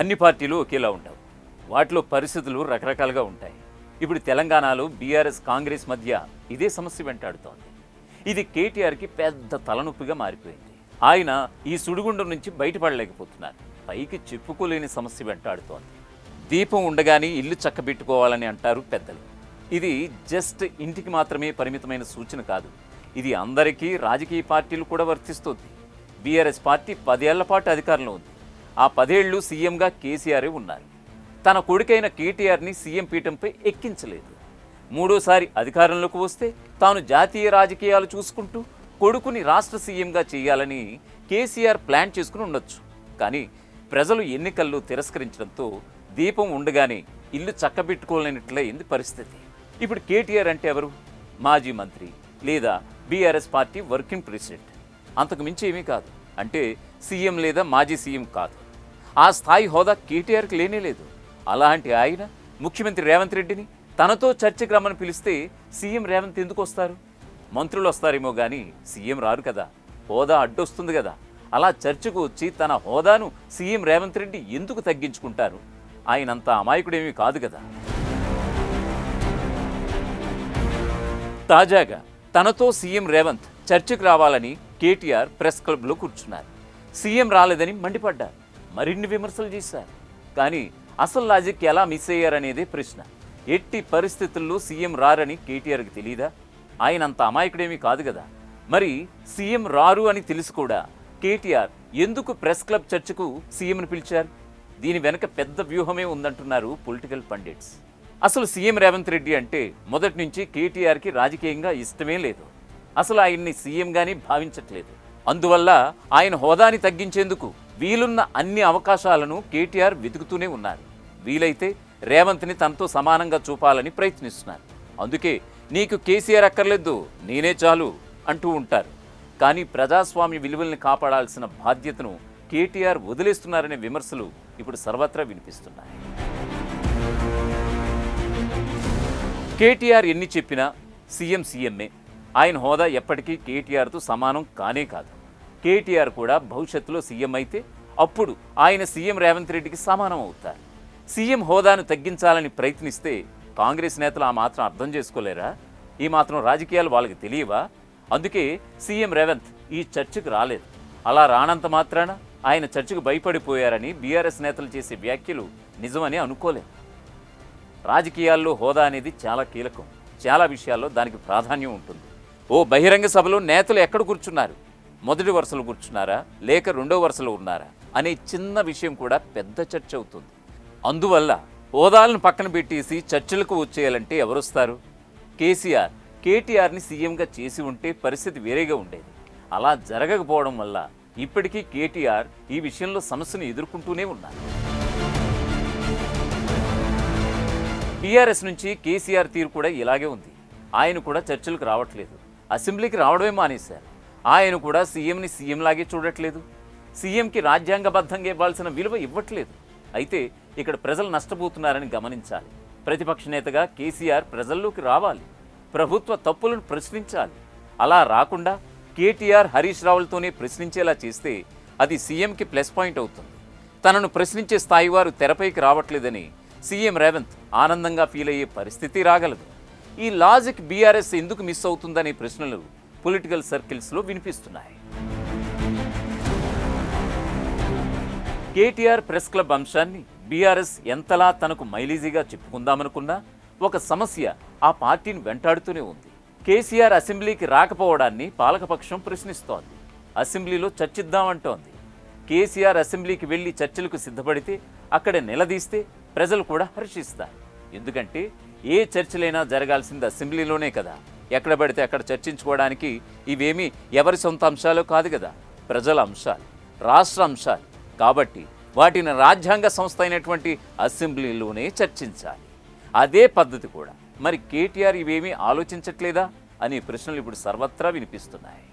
అన్ని పార్టీలు ఒకేలా ఉండవు. వాటిలో పరిస్థితులు రకరకాలుగా ఉంటాయి. ఇప్పుడు తెలంగాణలో బీఆర్ఎస్ కాంగ్రెస్ మధ్య ఇదే సమస్య వెంటాడుతోంది. ఇది కేటీఆర్కి పెద్ద తలనొప్పిగా మారిపోయింది. ఆయన ఈ సుడిగుండం నుంచి బయటపడలేకపోతున్నారు. పైకి చెప్పుకోలేని సమస్య వెంటాడుతోంది. దీపం ఉండగానే ఇల్లు చక్కబెట్టుకోవాలని అంటారు పెద్దలు. ఇది జస్ట్ ఇంటికి మాత్రమే పరిమితమైన సూచన కాదు. ఇది అందరికీ, రాజకీయ పార్టీలు కూడా వర్తిస్తుంది. బీఆర్ఎస్ పార్టీ 10 ఏళ్ల పాటు అధికారంలో ఉంది. ఆ 10 ఏళ్లు సీఎంగా కేసీఆరే ఉన్నారు. తన కొడుకైన కేటీఆర్ని సీఎం పీఠంపై ఎక్కించలేదు. మూడోసారి అధికారంలోకి వస్తే తాను జాతీయ రాజకీయాలు చూసుకుంటూ కొడుకుని రాష్ట్ర సీఎంగా చేయాలని కేసీఆర్ ప్లాన్ చేసుకుని ఉండొచ్చు. కానీ ప్రజలు ఎన్నికల్లో తిరస్కరించడంతో దీపం ఉండగానే ఇల్లు చక్కబెట్టుకోలేనట్లయింది పరిస్థితి. ఇప్పుడు కేటీఆర్ అంటే ఎవరు? మాజీ మంత్రి లేదా బీఆర్ఎస్ పార్టీ వర్కింగ్ ప్రెసిడెంట్. అంతకు మించి ఏమీ కాదు. అంటే సీఎం లేదా మాజీ సీఎం కాదు. ఆ స్థాయి హోదా కేటీఆర్కి లేనేలేదు. అలాంటి ఆయన ముఖ్యమంత్రి రేవంత్ రెడ్డిని తనతో చర్చకు రమ్మని పిలిస్తే సీఎం రేవంత్ ఎందుకు వస్తారు? మంత్రులు వస్తారేమో కానీ సీఎం రారు కదా. హోదా అడ్డొస్తుంది కదా. అలా చర్చకు వచ్చి తన హోదాను సీఎం రేవంత్ రెడ్డి ఎందుకు తగ్గించుకుంటారు? ఆయనంత అమాయకుడేమీ కాదు కదా. తాజాగా తనతో సీఎం రేవంత్ చర్చకు రావాలని కేటీఆర్ ప్రెస్ క్లబ్లో కూర్చున్నారు. సీఎం రాలేదని మండిపడ్డారు. మరిన్ని విమర్శలు చేశారు. కానీ అసలు లాజిక్ ఎలా మిస్ అయ్యారనేదే ప్రశ్న. ఎట్టి పరిస్థితుల్లో సీఎం రారని కేటీఆర్కి తెలీదా? ఆయన అంత అమాయకుడేమీ కాదు కదా. మరి సీఎం రారు అని తెలిసి కూడా కేటీఆర్ ఎందుకు ప్రెస్ క్లబ్ చర్చకు సీఎంను పిలిచారు? దీని వెనక పెద్ద వ్యూహమే ఉందంటున్నారు పొలిటికల్ పండిట్స్. అసలు సీఎం రేవంత్ రెడ్డి అంటే మొదటి నుంచి కేటీఆర్కి రాజకీయంగా ఇష్టమే లేదు. అసలు ఆయన్ని సీఎంగానే భావించట్లేదు. అందువల్ల ఆయన హోదాని తగ్గించేందుకు వీలున్న అన్ని అవకాశాలను కేటీఆర్ వెతుకుతూనే ఉన్నారు. వీలైతే రేవంత్ని తనతో సమానంగా చూపాలని ప్రయత్నిస్తున్నారు. అందుకే నీకు కేసీఆర్ అక్కర్లేదు, నేనే చాలు అంటూ ఉంటారు. కానీ ప్రజాస్వామ్య విలువల్ని కాపాడాల్సిన బాధ్యతను కేటీఆర్ వదిలేస్తున్నారనే విమర్శలు ఇప్పుడు సర్వత్రా వినిపిస్తున్నాయి. కేటీఆర్ ఎన్ని చెప్పినా సీఎం సీఎంఏ. ఆయన హోదా ఎప్పటికీ కేటీఆర్తో సమానం కానే కాదు. కేటీఆర్ కూడా భవిష్యత్తులో సీఎం అయితే అప్పుడు ఆయన సీఎం రేవంత్ రెడ్డికి సమానం అవుతారు. సీఎం హోదాను తగ్గించాలని ప్రయత్నిస్తే కాంగ్రెస్ నేతలు ఆ మాత్రం అర్థం చేసుకోలేరా? ఈ మాత్రం రాజకీయాలు వాళ్ళకి తెలియవా? అందుకే సీఎం రేవంత్ ఈ చర్చకు రాలేదు. అలా రానంత మాత్రాన ఆయన చర్చకు భయపడిపోయారని బీఆర్ఎస్ నేతలు చేసే వ్యాఖ్యలు నిజమని అనుకోలేం. రాజకీయాల్లో హోదా అనేది చాలా కీలకం. చాలా విషయాల్లో దానికి ప్రాధాన్యం ఉంటుంది. ఓ బహిరంగ సభలో నేతలు ఎక్కడ కూర్చున్నారు? మొదటి వరుసలో కూర్చున్నారా లేక రెండో వరుసలో ఉన్నారా అనే చిన్న విషయం కూడా పెద్ద చర్చ అవుతుంది. అందువల్ల హోదాలను పక్కన పెట్టేసి చర్చలకు వచ్చేయాలంటే ఎవరొస్తారు? కేసీఆర్ కేటీఆర్ని సీఎంగా చేసి ఉంటే పరిస్థితి వేరేగా ఉండేది. అలా జరగకపోవడం వల్ల ఇప్పటికీ కేటీఆర్ ఈ విషయంలో సమస్యను ఎదుర్కొంటూనే ఉన్నారు. బీఆర్ఎస్ నుంచి కేసీఆర్ తీరు కూడా ఇలాగే ఉంది. ఆయన కూడా చర్చలకు రావట్లేదు. అసెంబ్లీకి రావడమే మానేశారు. ఆయన కూడా సీఎంని సీఎంలాగే చూడట్లేదు. సీఎంకి రాజ్యాంగబద్ధంగా ఇవ్వాల్సిన విలువ ఇవ్వట్లేదు. అయితే ఇక్కడ ప్రజలు నష్టపోతున్నారని గమనించాలి. ప్రతిపక్ష నేతగా కేసీఆర్ ప్రజల్లోకి రావాలి. ప్రభుత్వ తప్పులను ప్రశ్నించాలి. అలా రాకుండా కేటీఆర్ హరీష్ రావులతోనే ప్రశ్నించేలా చేస్తే అది సీఎంకి ప్లస్ పాయింట్ అవుతుంది. తనను ప్రశ్నించే స్థాయి వారు తెరపైకి రావట్లేదని సీఎం రేవంత్ ఆనందంగా ఫీల్ అయ్యే పరిస్థితి రాగలదు. ఈ లాజిక్ బీఆర్ఎస్ ఎందుకు మిస్ అవుతుందనే ప్రశ్నలు పొలిటికల్ సర్కిల్స్లో వినిపిస్తున్నాయి. కేటీఆర్ ప్రెస్ క్లబ్ అంశాన్ని బీఆర్ఎస్ ఎంతలా తనకు మైలేజీగా చెప్పుకుందామనుకున్నా ఒక సమస్య ఆ పార్టీని వెంటాడుతూనే ఉంది. కేసీఆర్ అసెంబ్లీకి రాకపోవడాన్ని పాలకపక్షం ప్రశ్నిస్తోంది. అసెంబ్లీలో చర్చిద్దామంటోంది. కేసీఆర్ అసెంబ్లీకి వెళ్లి చర్చలకు సిద్ధపడితే అక్కడ నిలదీస్తే ప్రజలు కూడా హర్షిస్తారు. ఎందుకంటే ఏ చర్చలైనా జరగాల్సింది అసెంబ్లీలోనే కదా. ఎక్కడ పడితే అక్కడ చర్చించుకోవడానికి ఇవేమీ ఎవరి సొంత అంశాలు కాదు కదా. ప్రజల అంశాలు, రాష్ట్ర అంశాలు. కాబట్టి వాటిని రాజ్యాంగ సంస్థ అయినటువంటి అసెంబ్లీలోనే చర్చించాలి. అదే పద్ధతి కూడా. మరి కేటీఆర్ ఇవేమీ ఆలోచించట్లేదా అనే ప్రశ్నలు ఇప్పుడు సర్వత్రా వినిపిస్తున్నాయి.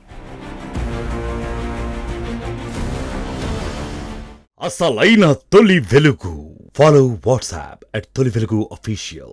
అసలైన తొలి వెలుగు. ఫాలో వాట్సాప్ @తొలి వెలుగు official.